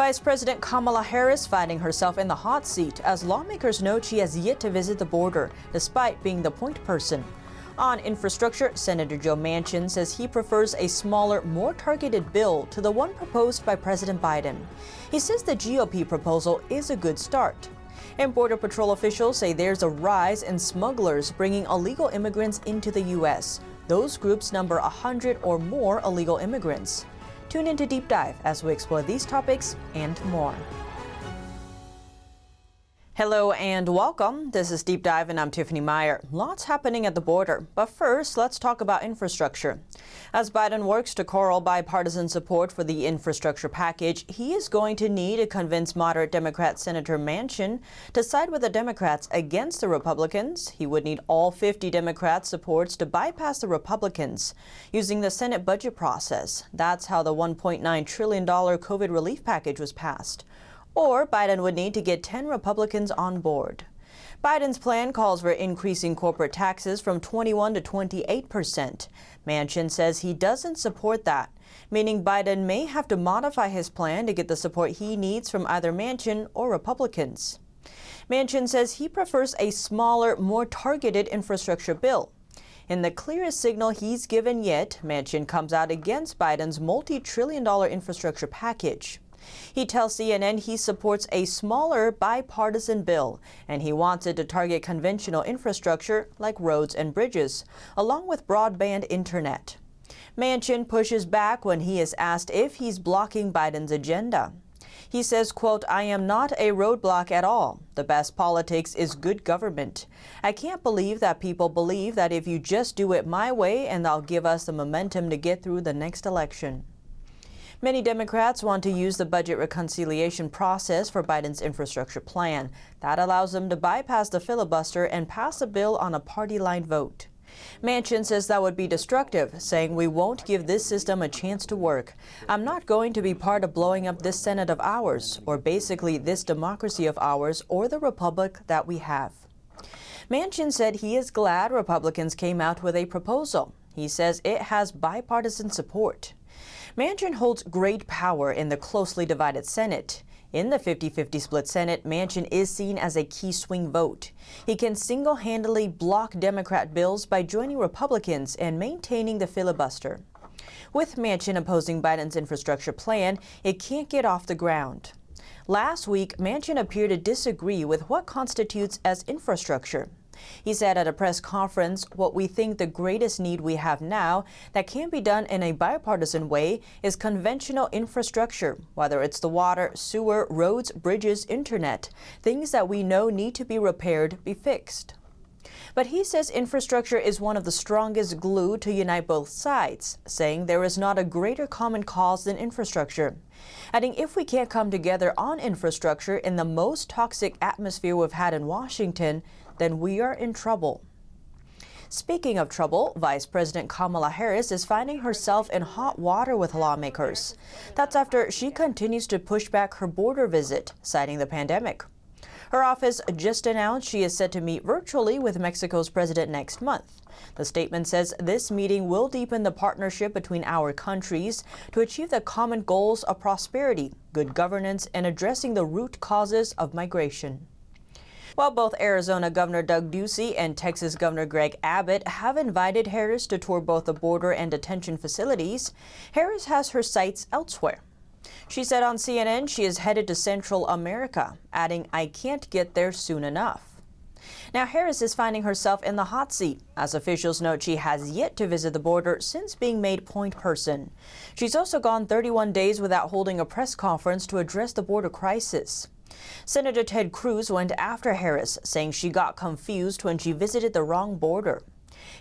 Vice President Kamala Harris finding herself in the hot seat as lawmakers note she has yet to visit the border, despite being the point person. On infrastructure, Senator Joe Manchin says he prefers a smaller, more targeted bill to the one proposed by President Biden. He says the GOP proposal is a good start. And Border Patrol officials say there's a rise in smugglers bringing illegal immigrants into the U.S. Those groups number 100 or more illegal immigrants. Tune into Deep Dive as we explore these topics and more. Hello and welcome. This is Deep Dive and I'm Tiffany Meier. Lots happening at the border, but first let's talk about infrastructure. As Biden works to corral bipartisan support for the infrastructure package, he is going to need to convince moderate Democrat Senator Manchin to side with the Democrats against the Republicans. He would need all 50 Democrat supports to bypass the Republicans using the Senate budget process. That's how the $1.9 trillion COVID relief package was passed. Or Biden would need to get 10 Republicans on board. Biden's plan calls for increasing corporate taxes from 21 to 28%. Manchin says he doesn't support that, meaning Biden may have to modify his plan to get the support he needs from either Manchin or Republicans. Manchin says he prefers a smaller, more targeted infrastructure bill. In the clearest signal he's given yet, Manchin comes out against Biden's multi-trillion-dollar infrastructure package. He tells CNN he supports a smaller bipartisan bill, and he wants it to target conventional infrastructure like roads and bridges, along with broadband internet. Manchin pushes back when he is asked if he's blocking Biden's agenda. He says, quote, "I am not a roadblock at all. The best politics is good government. I can't believe that people believe that if you just do it my way and they'll give us the momentum to get through the next election." Many Democrats want to use the budget reconciliation process for Biden's infrastructure plan. That allows them to bypass the filibuster and pass a bill on a party-line vote. Manchin says that would be destructive, saying, "We won't give this system a chance to work. I'm not going to be part of blowing up this Senate of ours, or basically this democracy of ours, or the republic that we have." Manchin said he is glad Republicans came out with a proposal. He says it has bipartisan support. Manchin holds great power in the closely divided Senate. In the 50-50 split Senate, Manchin is seen as a key swing vote. He can single-handedly block Democrat bills by joining Republicans and maintaining the filibuster. With Manchin opposing Biden's infrastructure plan, it can't get off the ground. Last week, Manchin appeared to disagree with what constitutes as infrastructure. He said at a press conference, "What we think the greatest need we have now that can be done in a bipartisan way is conventional infrastructure, whether it's the water, sewer, roads, bridges, internet, things that we know need to be repaired, be fixed." But he says infrastructure is one of the strongest glue to unite both sides, saying there is not a greater common cause than infrastructure. Adding, if we can't come together on infrastructure in the most toxic atmosphere we've had in Washington, then we are in trouble. Speaking of trouble, Vice President Kamala Harris is finding herself in hot water with lawmakers. That's after she continues to push back her border visit, citing the pandemic. Her office just announced she is set to meet virtually with Mexico's president next month. The statement says this meeting will deepen the partnership between our countries to achieve the common goals of prosperity, good governance, and addressing the root causes of migration. While both Arizona Governor Doug Ducey and Texas Governor Greg Abbott have invited Harris to tour both the border and detention facilities, Harris has her sights elsewhere. She said on CNN she is headed to Central America, adding, "I can't get there soon enough." Now Harris is finding herself in the hot seat, as officials note she has yet to visit the border since being made point person. She's also gone 31 days without holding a press conference to address the border crisis. Senator Ted Cruz went after Harris, saying she got confused when she visited the wrong border.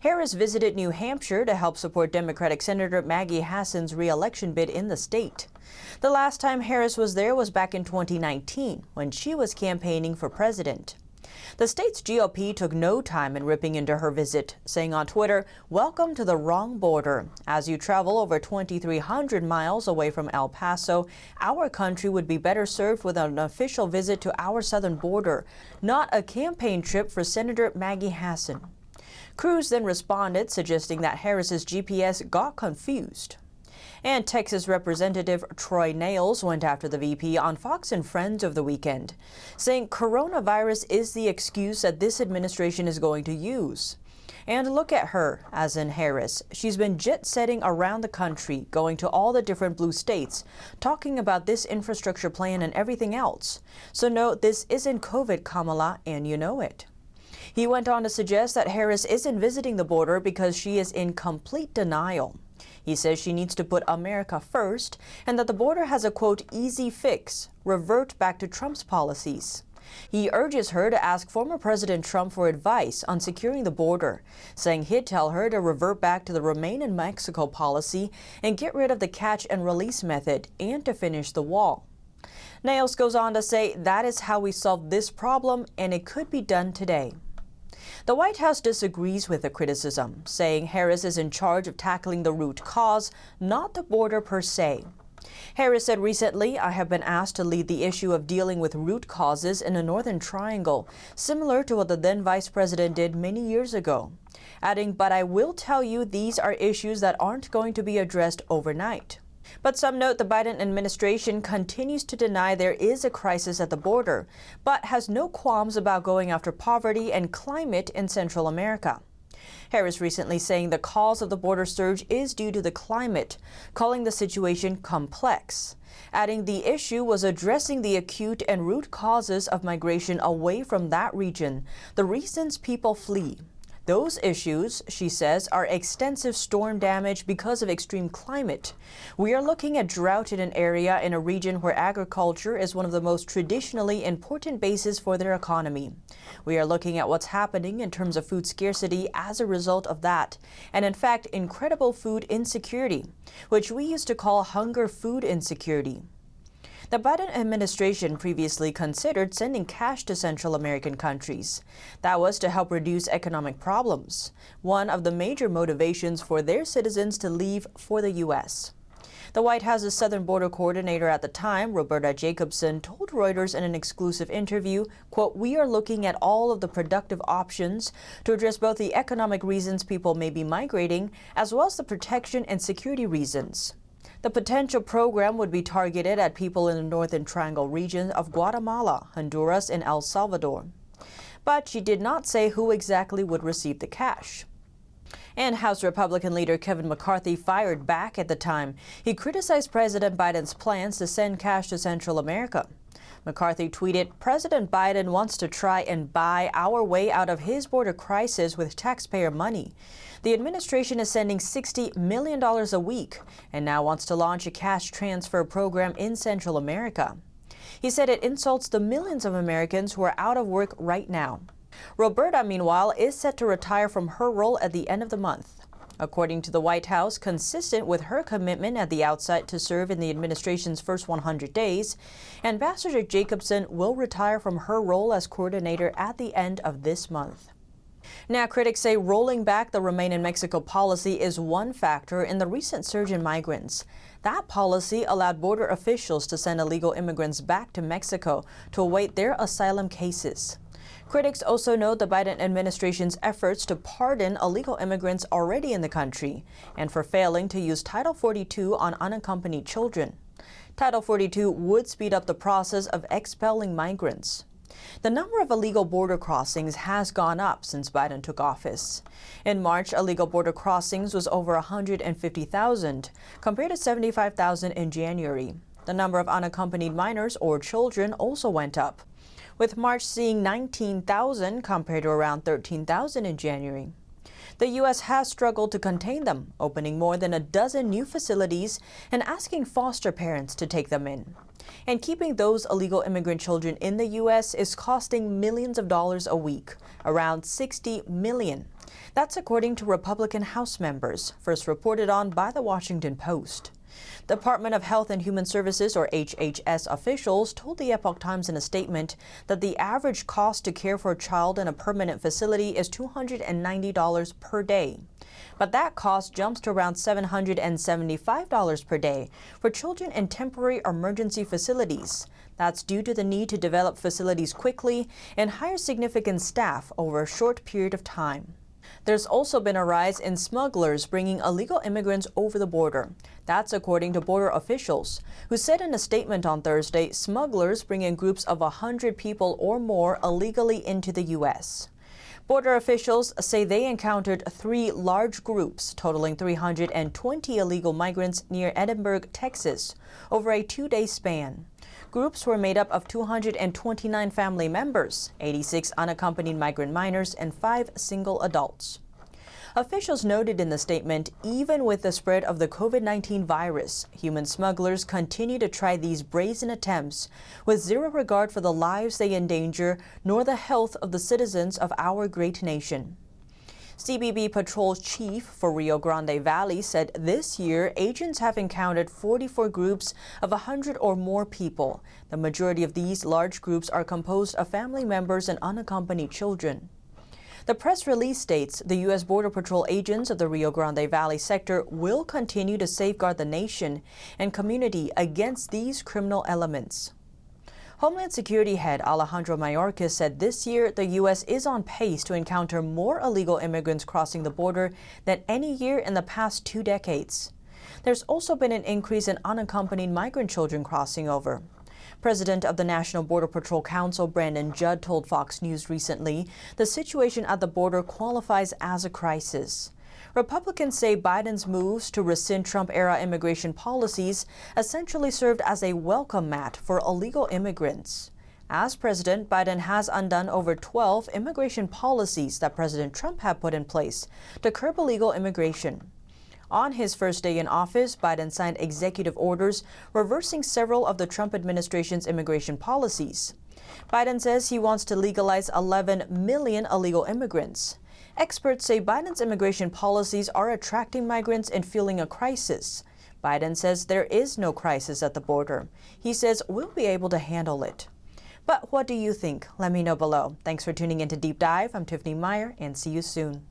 Harris visited New Hampshire to help support Democratic Senator Maggie Hassan's re-election bid in the state. The last time Harris was there was back in 2019, when she was campaigning for president. The state's GOP took no time in ripping into her visit, saying on Twitter, "Welcome to the wrong border. As you travel over 2,300 miles away from El Paso, our country would be better served with an official visit to our southern border, not a campaign trip for Senator Maggie Hassan." Cruz then responded, suggesting that Harris's GPS got confused. And Texas Representative Troy Nehls went after the VP on Fox and Friends over the weekend, saying coronavirus is the excuse that this administration is going to use. And look at her, as in Harris. She's been jet-setting around the country, going to all the different blue states, talking about this infrastructure plan and everything else. So no, this isn't COVID, Kamala, and you know it. He went on to suggest that Harris isn't visiting the border because she is in complete denial. He says she needs to put America first and that the border has a, quote, easy fix, revert back to Trump's policies. He urges her to ask former President Trump for advice on securing the border, saying he'd tell her to revert back to the Remain in Mexico policy and get rid of the catch and release method and to finish the wall. Nehls goes on to say that is how we solve this problem and it could be done today. The White House disagrees with the criticism, saying Harris is in charge of tackling the root cause, not the border per se. Harris said recently, I have been asked to lead the issue of dealing with root causes in the Northern Triangle, similar to what the then Vice President did many years ago. Adding, but I will tell you these are issues that aren't going to be addressed overnight. But some note the Biden administration continues to deny there is a crisis at the border, but has no qualms about going after poverty and climate in Central America. Harris recently saying the cause of the border surge is due to the climate, calling the situation complex. Adding the issue was addressing the acute and root causes of migration away from that region, the reasons people flee. Those issues, she says, are extensive storm damage because of extreme climate. We are looking at drought in an area in a region where agriculture is one of the most traditionally important bases for their economy. We are looking at what's happening in terms of food scarcity as a result of that, and in fact, incredible food insecurity, which we used to call hunger food insecurity. The Biden administration previously considered sending cash to Central American countries. That was to help reduce economic problems, one of the major motivations for their citizens to leave for the U.S. The White House's Southern Border Coordinator at the time, Roberta Jacobson, told Reuters in an exclusive interview, quote, we are looking at all of the productive options to address both the economic reasons people may be migrating, as well as the protection and security reasons. The potential program would be targeted at people in the Northern Triangle region of Guatemala, Honduras, and El Salvador. But she did not say who exactly would receive the cash. And House Republican leader Kevin McCarthy fired back at the time. He criticized President Biden's plans to send cash to Central America. McCarthy tweeted, President Biden wants to try and buy our way out of his border crisis with taxpayer money. The administration is sending $60 million a week and now wants to launch a cash transfer program in Central America. He said it insults the millions of Americans who are out of work right now. Roberta, meanwhile, is set to retire from her role at the end of the month. According to the White House, consistent with her commitment at the outset to serve in the administration's first 100 days, Ambassador Jacobson will retire from her role as coordinator at the end of this month. Now, critics say rolling back the Remain in Mexico policy is one factor in the recent surge in migrants. That policy allowed border officials to send illegal immigrants back to Mexico to await their asylum cases. Critics also note the Biden administration's efforts to pardon illegal immigrants already in the country and for failing to use Title 42 on unaccompanied children. Title 42 would speed up the process of expelling migrants. The number of illegal border crossings has gone up since Biden took office. In March, illegal border crossings was over 150,000, compared to 75,000 in January. The number of unaccompanied minors or children also went up, with March seeing 19,000 compared to around 13,000 in January. The U.S. has struggled to contain them, opening more than a dozen new facilities and asking foster parents to take them in. And keeping those illegal immigrant children in the U.S. is costing millions of dollars a week, around $60 million. That's according to Republican House members, first reported on by the Washington Post. Department of Health and Human Services, or HHS, officials told the Epoch Times in a statement that the average cost to care for a child in a permanent facility is $290 per day. But that cost jumps to around $775 per day for children in temporary emergency facilities. That's due to the need to develop facilities quickly and hire significant staff over a short period of time. There's also been a rise in smugglers bringing illegal immigrants over the border. That's according to border officials, who said in a statement on Thursday smugglers bring in groups of 100 people or more illegally into the U.S. Border officials say they encountered 3 large groups totaling 320 illegal migrants near Edinburgh, Texas, over a 2-day span. Groups were made up of 229 family members, 86 unaccompanied migrant minors, and 5 single adults. Officials noted in the statement, even with the spread of the COVID-19 virus, human smugglers continue to try these brazen attempts with zero regard for the lives they endanger nor the health of the citizens of our great nation. CBP Patrol Chief for Rio Grande Valley said this year agents have encountered 44 groups of 100 or more people. The majority of these large groups are composed of family members and unaccompanied children. The press release states the U.S. Border Patrol agents of the Rio Grande Valley sector will continue to safeguard the nation and community against these criminal elements. Homeland Security head Alejandro Mayorkas said this year the U.S. is on pace to encounter more illegal immigrants crossing the border than any year in the past 2 decades. There's also been an increase in unaccompanied migrant children crossing over. President of the National Border Patrol Council, Brandon Judd, told Fox News recently the situation at the border qualifies as a crisis. Republicans say Biden's moves to rescind Trump-era immigration policies essentially served as a welcome mat for illegal immigrants. As president, Biden has undone over 12 immigration policies that President Trump had put in place to curb illegal immigration. On his first day in office, Biden signed executive orders reversing several of the Trump administration's immigration policies. Biden says he wants to legalize 11 million illegal immigrants. Experts say Biden's immigration policies are attracting migrants and fueling a crisis. Biden says there is no crisis at the border. He says we'll be able to handle it. But what do you think? Let me know below. Thanks for tuning in to Deep Dive. I'm Tiffany Meier, and see you soon.